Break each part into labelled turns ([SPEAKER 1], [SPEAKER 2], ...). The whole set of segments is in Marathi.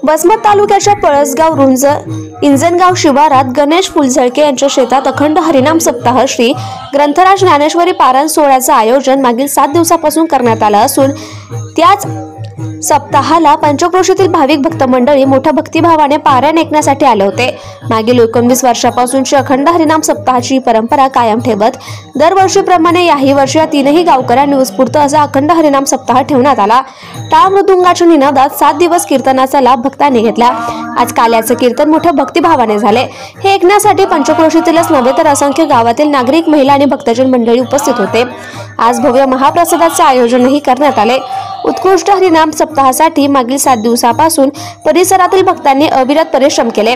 [SPEAKER 1] वसमत तालुक्याच्या पळसगाव रुंज इंजनगाव शिवारात गणेश फुलझळके यांच्या शेतात अखंड हरिनाम सप्ताह श्री ग्रंथराज ज्ञानेश्वरी पारायण सोहळ्याचं आयोजन मागील 7 दिवसापासून करण्यात आलं असून त्याच सप्ताहाला पंचक्रोशीतील भाविक भक्त मंडळी मोठ्या भक्तिभावाने पारायण ऐकण्यासाठी आले होते। मागील 19 वर्षापासूनची अखंड हरिनाम सप्ताहाची परंपरा कायम ठेवत दरवर्षीप्रमाणे याही वर्षी या तीनही गावकऱ्यांनी उत्स्फूर्त असा अखंड हरिनाम सप्ताह ठेवण्यात आला। टाळ मृदुंगाच्या निनादात 7 दिवस कीर्तनाचा लाभ भक्तांनी घेतला। आज काल्याचे कीर्तन मोठ्या भक्तिभावाने झाले। हे ऐकण्यासाठी पंचक्रोशीतीलच नव्हे तर असंख्य गावातील नागरिक, महिला आणि भक्तजन मंडळी उपस्थित होते। आज भव्य महाप्रसादाचे आयोजनही करण्यात आले। उत्कृष्ट हरिनाम सप्ताहासाठी मागील 7 दिवसापासून परिसरातील भक्तांनी अविरत परिश्रम केले।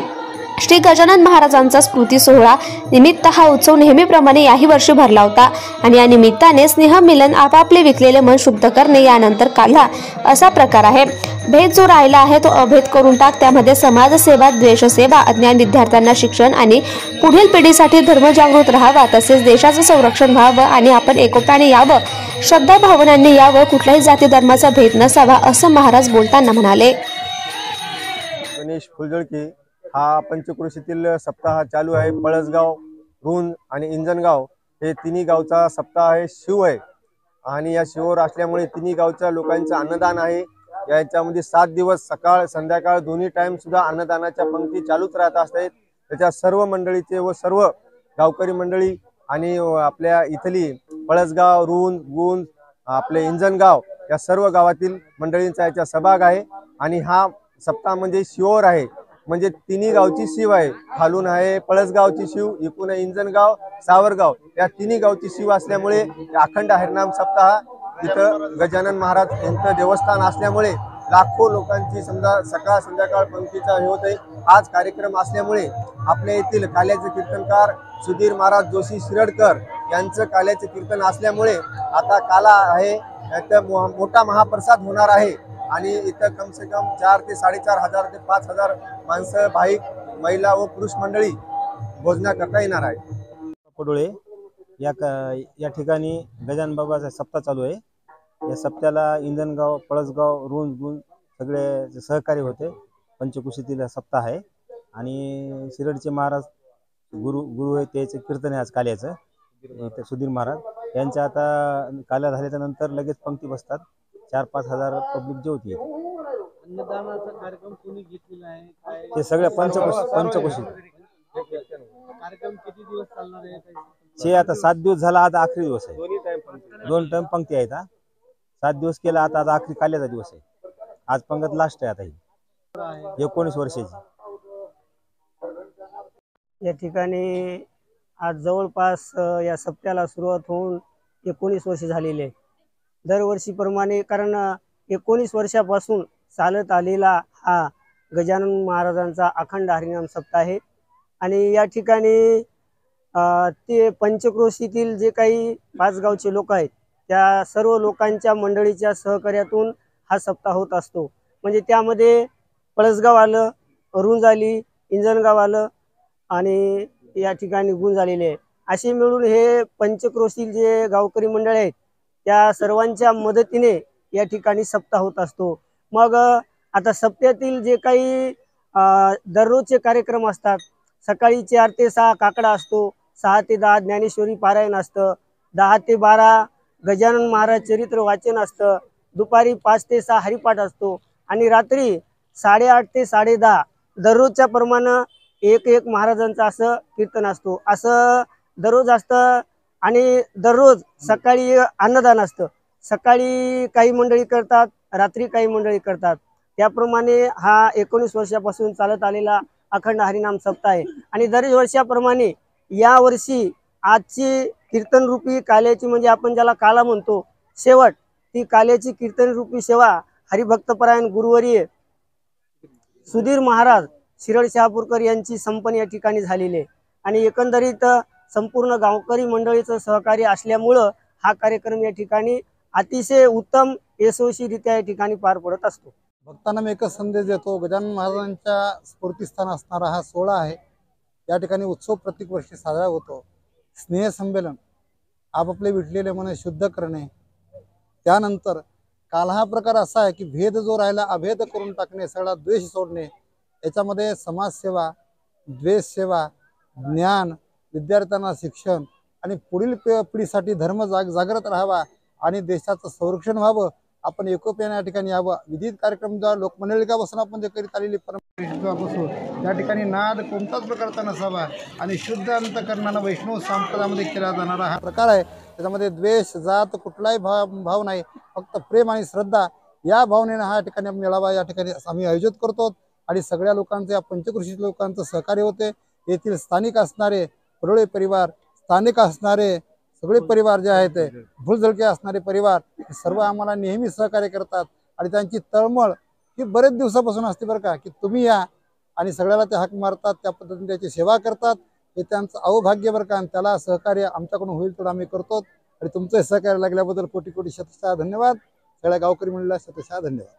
[SPEAKER 1] श्री गजानन महाराजांचा स्मृती सोहळा निमित्त हा उत्सव नेहमीप्रमाणे याही वर्षी भरला होता आणि या निमित्ताने स्नेह मिलन, आपापले विकलेले मन शुद्ध करणे यानंतर काढला असा प्रकार आहे। भेद जो राहिला आहे तो अभेद करून टाक, त्यामध्ये समाजसेवा, द्वेषसेवा, अज्ञान विद्यार्थ्यांना शिक्षण आणि पुढील पिढीसाठी धर्मजागृत राहावा, तसेच देशाचं संरक्षण व्हावं आणि आपण एकोप्याने यावं, श्रद्धा भावनांनी यावं, कुठल्याही जाती धर्माचा भेद नसावा असं महाराज बोलताना म्हणाले।
[SPEAKER 2] गणेश फुलझळके हा पंचक्रोशीतील सप्ताह चालू आहे। पळसगाव, रुंज आणि इंजनगाव हे तिन्ही गावचा सप्ताह आहे। शिव आहे आणि या शिववर असल्यामुळे तिन्ही गावच्या लोकांचं अन्नदान आहे। याच्यामध्ये 7 दिवस सकाळ संध्याकाळ दोन्ही टाइम सुद्धा अन्नदानाच्या पंक्ती चालूच राहत असतात। त्याच्या सर्व मंडळीचे व सर्व गावकरी मंडळी आणि आपल्या इथली पळसगाव, रुंज, गुंज, आपले इंजनगाव या सर्व गावातील मंडळींचा याचा सहभाग आहे आणि हा सप्ताह म्हणजे शिववर आहे, म्हणजे तिन्ही गावची शिव आहे। खालून आहे पळसगावची शिव, इकडून इंजनगाव, सावरगाव या तिन्ही गावची शिव असल्यामुळे अखंड हरिनाम सप्ताह तिथं गजानन महाराज यांचं देवस्थान असल्यामुळे लाखो लोकांची समजा सकाळ संध्याकाळ पंक्तीचा हे होते। आज कार्यक्रम असल्यामुळे आपल्या येथील काल्याचे कीर्तनकार सुधीर महाराज जोशी शिरडकर यांचं काल्याचे कीर्तन असल्यामुळे आता काला आहे यात मोठा महाप्रसाद होणार आहे आणि इथं कम से कम 4 ते 4.5 हजार ते 5 हजार माणसं, भाविक, महिला व पुरुष मंडळी भोजनाकरता येणार आहे।
[SPEAKER 3] कोडोळे या ठिकाणी गजानन बाबाचा सप्ताह चालू आहे। या सप्त्याला इंजनगाव, पळसगाव, रुंज, गुंज सगळे सहकारी होते। पंचक्रोशीतील सप्ताह आहे आणि शिरडचे महाराज गुरु आहे, त्याचे कीर्तन आहे आज काल्याचं, ते सुधीर महाराज यांच्या आता काल्या झाल्याच्या नंतर लगेच पंक्ती बसतात। 4-5 हजार पब्लिक जेवती।
[SPEAKER 4] अन्नदानाचा कार्यक्रम कोणी घेतलेला आहे काय?
[SPEAKER 3] ते सगळ्या पंचक्रोशी
[SPEAKER 4] कार्यक्रम किती दिवस चालणार आहे?
[SPEAKER 3] ते आता 7 दिवस झाला, आता आखरी दिवस आहे। 2 टाइम पंक्ती आहेत। 7 दिवस केला, आता आखरी काल्याचा दिवस आहे। आज पंगत लास्ट आहे। आता ही 19 वर्षाची।
[SPEAKER 5] या ठिकाणी आज जवळपास या सप्त्याला सुरुवात होऊन 19 वर्ष झालेली आहे। दरवर्षीप्रमाणे, कारण 19 वर्षापासून चालत आलेला हा गजानन महाराजांचा अखंड हरिनाम सप्ताह आहे आणि या ठिकाणी ते पंचक्रोशीतील जे काही 5 गावचे लोक आहेत त्या सर्व लोकांच्या मंडळीच्या सहकार्यातून हा सप्ताह होत असतो। म्हणजे त्यामध्ये पळसगाव आलं, रुंज आली, इंजनगाव आलं आणि या ठिकाणी गुंज आलेले आहे। असे मिळून हे पंचक्रोशीतील जे गावकरी मंडळ आहेत त्या सर्वांच्या मदतीने या ठिकाणी सप्ताह होत असतो। मग आता सप्त्यातील जे काही दररोजचे कार्यक्रम असतात, सकाळी 4 ते 6 काकडा असतो, 6 ते 10 ज्ञानेश्वरी पारायण असतं, 10 ते 12 गजानन महाराज चरित्र वाचन असतं, दुपारी 5 ते 6 हरिपाठ असतो आणि रात्री 8:30 ते 10:30 दररोजच्या प्रमाणे एक महाराजांचं असं कीर्तन असतो। असं दररोज असतं आणि दररोज सकाळी अन्नदान असतं। सकाळी काही मंडळी करतात, रात्री काही मंडळी करतात। त्याप्रमाणे हा 19 वर्षापासून चालत आलेला अखंड हरिनाम सप्ताह आहे आणि दर वर्षाप्रमाणे यावर्षी आजची कीर्तन रूपी काल्याची, म्हणजे आपण ज्याला काला म्हणतो, शेवट ती काल्याची कीर्तन रूपी सेवा हरिभक्तपरायण गुरुवर्य सुधीर महाराज शिरड शहापूरकर यांची संपन्न या ठिकाणी झालेली आहे आणि एकंदरीत संपूर्ण गावकरी मंडळीचं सहकार्य असल्यामुळं हा कार्यक्रम या ठिकाणी अतिशय उत्तम यशस्वीरित्या या ठिकाणी पार पडत असतो।
[SPEAKER 6] भक्तांना मी एकच संदेश देतो, गजानन महाराजांच्या स्फूर्तीस्थान असणारा हा सोहळा आहे। या ठिकाणी उत्सव प्रत्येक वर्षी साजरा होतो। स्नेह संमेलन, आपापले विटलेले मन शुद्ध करणे, त्यानंतर काल हा प्रकार असा आहे की भेद जो राहिला अभेद करून टाकणे, सगळा द्वेष सोडणे, याच्यामध्ये समाजसेवा, द्वेष सेवा, ज्ञान, विद्यार्थ्यांना शिक्षण आणि पुढील पिढीसाठी धर्म जागृत राहावा आणि देशाचं संरक्षण व्हावं, आपण एकोप्याने या ठिकाणी यावं. विविध कार्यक्रमद्वारे लोकमंडळिकापासून आपण जे करीत आलेली परंपरेपासून त्या ठिकाणी नाद कोणताच प्रकारचा नसावा आणि शुद्ध अंतकरणानं वैष्णव संप्रदायामध्ये केला जाणारा हा प्रकार आहे. त्याच्यामध्ये द्वेष, जात, कुठलाही भाव नाही, फक्त प्रेम आणि श्रद्धा या भावनेनं हा ठिकाणी मेळावा या ठिकाणी आम्ही आयोजित करतो आणि सगळ्या लोकांचे, या पंचकृषी लोकांचं सहकार्य होते. येथील स्थानिक असणारे परोळे परिवार, स्थानिक असणारे सगळे परिवार जे आहेत, फुलझळके असणारे परिवार, सर्व आम्हाला नेहमी सहकार्य करतात आणि त्यांची तळमळ ही बरेच दिवसापासून असते बरं का, की तुम्ही या आणि सगळ्याला ते हाक मारतात, त्या पद्धतीने त्याची सेवा करतात. हे त्यांचं अवभाग्य बरं का, आणि त्याला सहकार्य आमच्याकडून होईल तेवढं आम्ही करतो आणि तुमचं सहकार्य लागल्याबद्दल कोटी कोटी शतशः धन्यवाद. सगळ्या गावकरी मंडळीला शतशः धन्यवाद.